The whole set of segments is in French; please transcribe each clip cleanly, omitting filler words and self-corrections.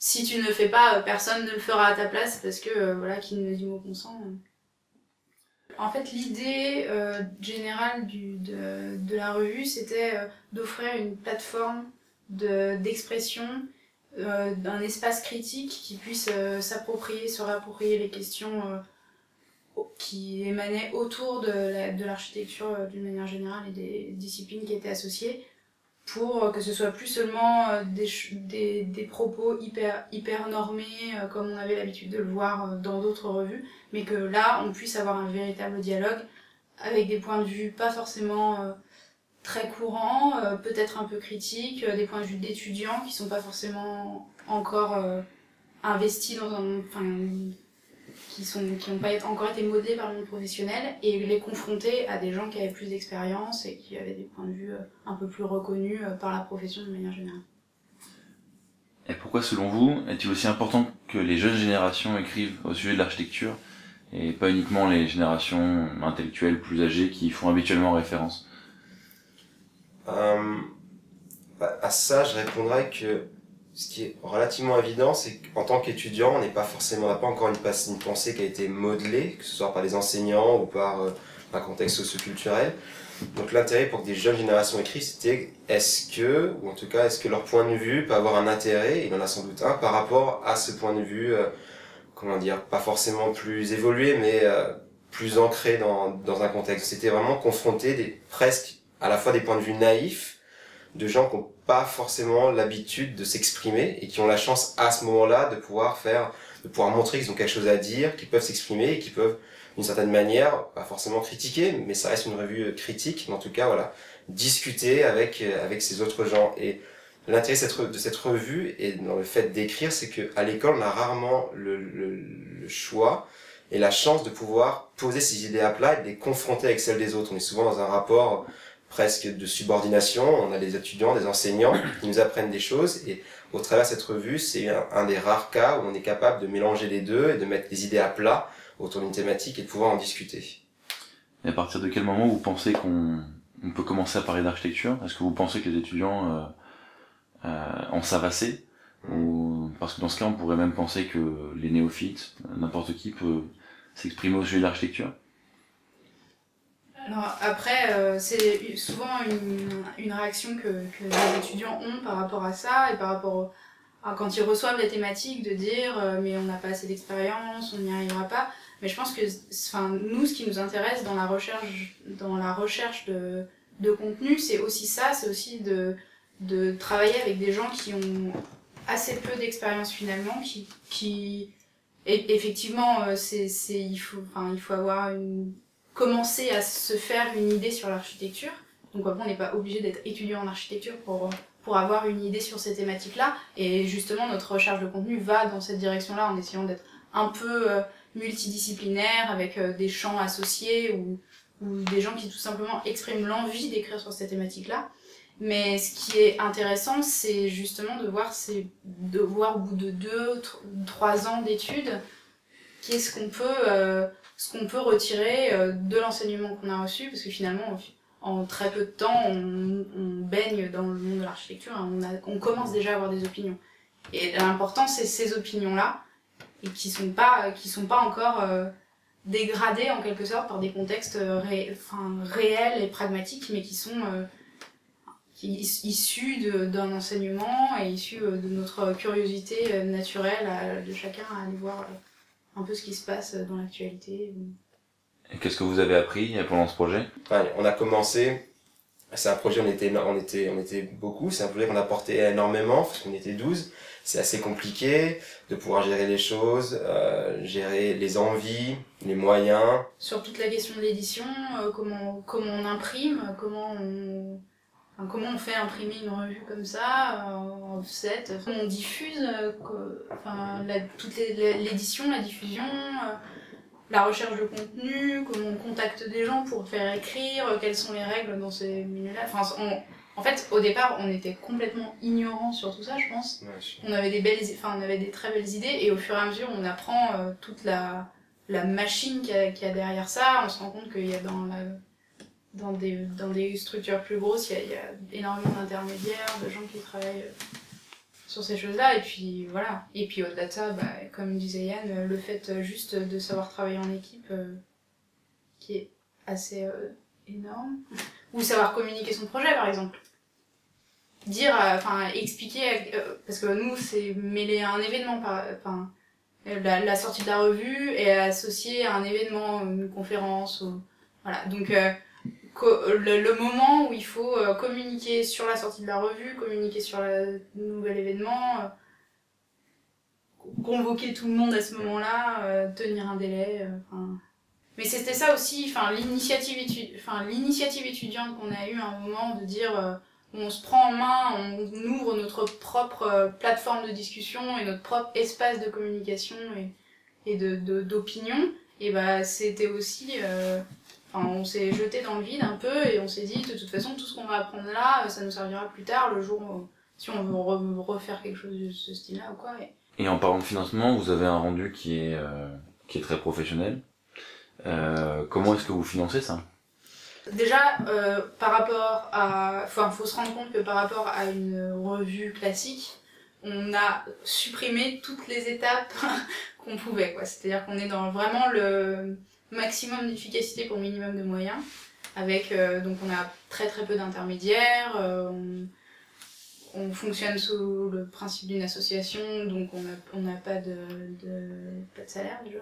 si tu ne le fais pas, personne ne le fera à ta place parce que voilà, qui ne dit mot consent. En fait, l'idée générale de la revue, c'était d'offrir une plateforme d'expression, d'un espace critique qui puisse se réapproprier les questions qui émanaient autour de l'architecture d'une manière générale et des disciplines qui étaient associées, pour que ce soit plus seulement des propos hyper normés, comme on avait l'habitude de le voir dans d'autres revues, mais que là, on puisse avoir un véritable dialogue avec des points de vue pas forcément très courants, peut-être un peu critiques, des points de vue d'étudiants qui sont pas forcément encore investis dans un monde, qui n'ont pas encore été modelés par le monde professionnel, et les confronter à des gens qui avaient plus d'expérience et qui avaient des points de vue un peu plus reconnus par la profession de manière générale. Et pourquoi, selon vous, est-il aussi important que les jeunes générations écrivent au sujet de l'architecture et pas uniquement les générations intellectuelles plus âgées qui y font habituellement référence? À ça, je répondrais que ce qui est relativement évident, c'est qu'en tant qu'étudiant, on n'a pas encore une pensée qui a été modelée, que ce soit par les enseignants ou par un contexte socioculturel. Donc l'intérêt pour que des jeunes générations écrivent, c'était est-ce que leur point de vue peut avoir un intérêt, il en a sans doute un, par rapport à ce point de vue, pas forcément plus évolué, mais plus ancré dans un contexte. C'était vraiment confronter presque à la fois des points de vue naïfs, de gens qui n'ont pas forcément l'habitude de s'exprimer et qui ont la chance à ce moment-là de pouvoir montrer qu'ils ont quelque chose à dire, qu'ils peuvent s'exprimer et qu'ils peuvent, d'une certaine manière, pas forcément critiquer, mais ça reste une revue critique, mais en tout cas, voilà, discuter avec ces autres gens. Et l'intérêt de cette revue et dans le fait d'écrire, c'est qu'à l'école, on a rarement le choix et la chance de pouvoir poser ses idées à plat et de les confronter avec celles des autres. On est souvent dans un rapport presque de subordination, on a des étudiants, des enseignants qui nous apprennent des choses, et au travers de cette revue, c'est un des rares cas où on est capable de mélanger les deux et de mettre les idées à plat autour d'une thématique et de pouvoir en discuter. Et à partir de quel moment vous pensez qu'on peut commencer à parler d'architecture? Est-ce que vous pensez que les étudiants en savent assez? Ou parce que dans ce cas, on pourrait même penser que les néophytes, n'importe qui peut s'exprimer au sujet de l'architecture. Alors après, c'est souvent une réaction que les étudiants ont par rapport à ça et par rapport à quand ils reçoivent les thématiques, de dire mais on n'a pas assez d'expérience, on n'y arrivera pas. Mais je pense que nous, ce qui nous intéresse dans la recherche de contenu, c'est aussi ça, c'est aussi de travailler avec des gens qui ont assez peu d'expérience finalement, et effectivement, il faut avoir commencer à se faire une idée sur l'architecture. Donc après, on n'est pas obligé d'être étudiant en architecture pour avoir une idée sur ces thématiques-là. Et justement, notre recherche de contenu va dans cette direction-là, en essayant d'être un peu multidisciplinaire, avec des champs associés ou des gens qui tout simplement expriment l'envie d'écrire sur ces thématiques-là. Mais ce qui est intéressant, c'est justement de voir au bout de 2-3 ans d'études, qu'est-ce qu'on peut retirer de l'enseignement qu'on a reçu, parce que finalement, en très peu de temps, on baigne dans le monde de l'architecture, on commence déjà à avoir des opinions. Et l'important, c'est ces opinions-là, et qui sont pas encore dégradées en quelque sorte par des contextes réels et pragmatiques, mais qui sont issus d'un enseignement et issus de notre curiosité naturelle de chacun à aller voir un peu ce qui se passe dans l'actualité. Et qu'est-ce que vous avez appris pendant ce projet? On a commencé, c'est un projet, on était beaucoup, c'est un projet qu'on a porté énormément, parce qu'on était 12. C'est assez compliqué de pouvoir gérer les choses, gérer les envies, les moyens. Sur toute la question de l'édition, comment on imprime, comment on fait imprimer une revue comme ça, en offset, comment on diffuse, toute l'édition, la diffusion, la recherche de contenu, comment on contacte des gens pour faire écrire, quelles sont les règles dans ces milieux-là. En fait, au départ, on était complètement ignorants sur tout ça, je pense. Ouais, on avait des très belles idées, et au fur et à mesure, on apprend toute la machine qu'il y a derrière ça. On se rend compte qu'il y a dans des structures plus grosses, il y a énormément d'intermédiaires, de gens qui travaillent sur ces choses-là. Et puis voilà. Et puis au-delà de ça, bah, comme disait Yann, le fait juste de savoir travailler en équipe, qui est assez énorme. Ou savoir communiquer son projet, par exemple. Dire, enfin, expliquer, parce que nous, c'est mêler un événement, enfin, la sortie de la revue est associée à un événement, une conférence, ou, voilà. Donc, le moment où il faut communiquer sur la sortie de la revue, communiquer sur le nouvel événement, convoquer tout le monde à ce moment-là, tenir un délai, enfin... Mais c'était ça aussi, enfin, l'initiative étudiante qu'on a eue à un moment de dire on se prend en main, on ouvre notre propre plateforme de discussion et notre propre espace de communication et d'opinion. Et bah c'était aussi, on s'est jeté dans le vide un peu et on s'est dit de toute façon tout ce qu'on va apprendre là, ça nous servira plus tard le jour où, si on veut refaire quelque chose de ce style-là ou quoi. Et en parlant de financement, vous avez un rendu qui est très professionnel. Comment est-ce que vous financez ça ? Déjà, par rapport à... Enfin, faut se rendre compte que par rapport à une revue classique, on a supprimé toutes les étapes qu'on pouvait, quoi. C'est-à-dire qu'on est dans vraiment le maximum d'efficacité pour le minimum de moyens. Avec, donc on a très très peu d'intermédiaires, on fonctionne sous le principe d'une association, donc on n'a pas de salaire déjà.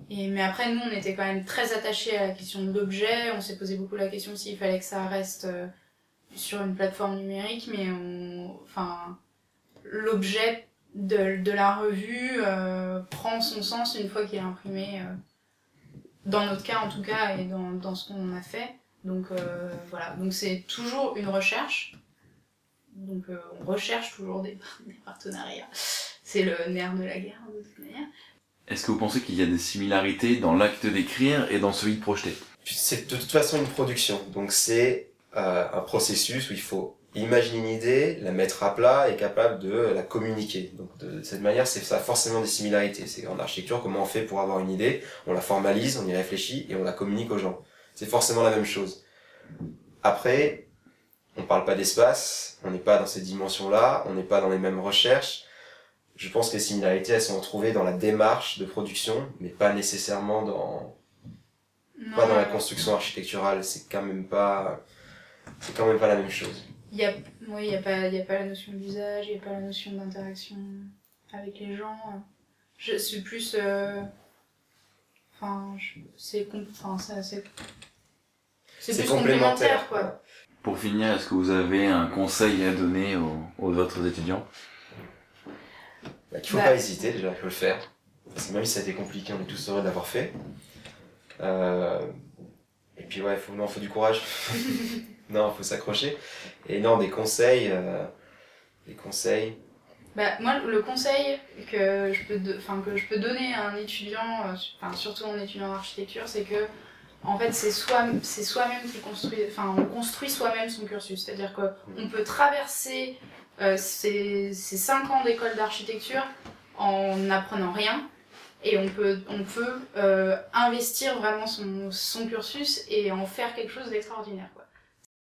Mais après, nous, on était quand même très attachés à la question de l'objet. On s'est posé beaucoup la question s'il fallait que ça reste sur une plateforme numérique, mais l'objet de la revue prend son sens une fois qu'il est imprimé, dans notre cas en tout cas, et dans ce qu'on a fait. Donc voilà, donc c'est toujours une recherche. Donc on recherche toujours des partenariats. C'est le nerf de la guerre, de toute manière. Est-ce que vous pensez qu'il y a des similarités dans l'acte d'écrire et dans celui de projeter ? C'est de toute façon une production, donc c'est un processus où il faut imaginer une idée, la mettre à plat et capable de la communiquer. Donc de cette manière, ça a forcément des similarités. C'est en architecture, comment on fait pour avoir une idée, on la formalise, on y réfléchit et on la communique aux gens. C'est forcément la même chose. Après, on parle pas d'espace, on n'est pas dans ces dimensions-là, on n'est pas dans les mêmes recherches. Je pense que les similarités, elles sont retrouvées dans la démarche de production, mais pas nécessairement dans la construction architecturale. C'est quand même pas la même chose. Il y a pas la notion d'usage, il y a pas la notion d'interaction avec les gens. C'est plus, c'est plus complémentaire, quoi. Pour finir, est-ce que vous avez un conseil à donner aux autres étudiants ? Qu'il faut pas hésiter, déjà, il faut le faire. Parce que même si ça a été compliqué, on est tous heureux d'avoir fait. Et puis ouais, faut du courage. Non, faut s'accrocher. Et non, des conseils. Moi, le conseil que je peux donner à un étudiant, surtout un étudiant en architecture, c'est que en fait, c'est soi-même qui construit, on construit soi-même son cursus. C'est-à-dire qu'on peut traverser ces 5 ans d'école d'architecture en n'apprenant rien, et on peut investir vraiment son cursus et en faire quelque chose d'extraordinaire, quoi.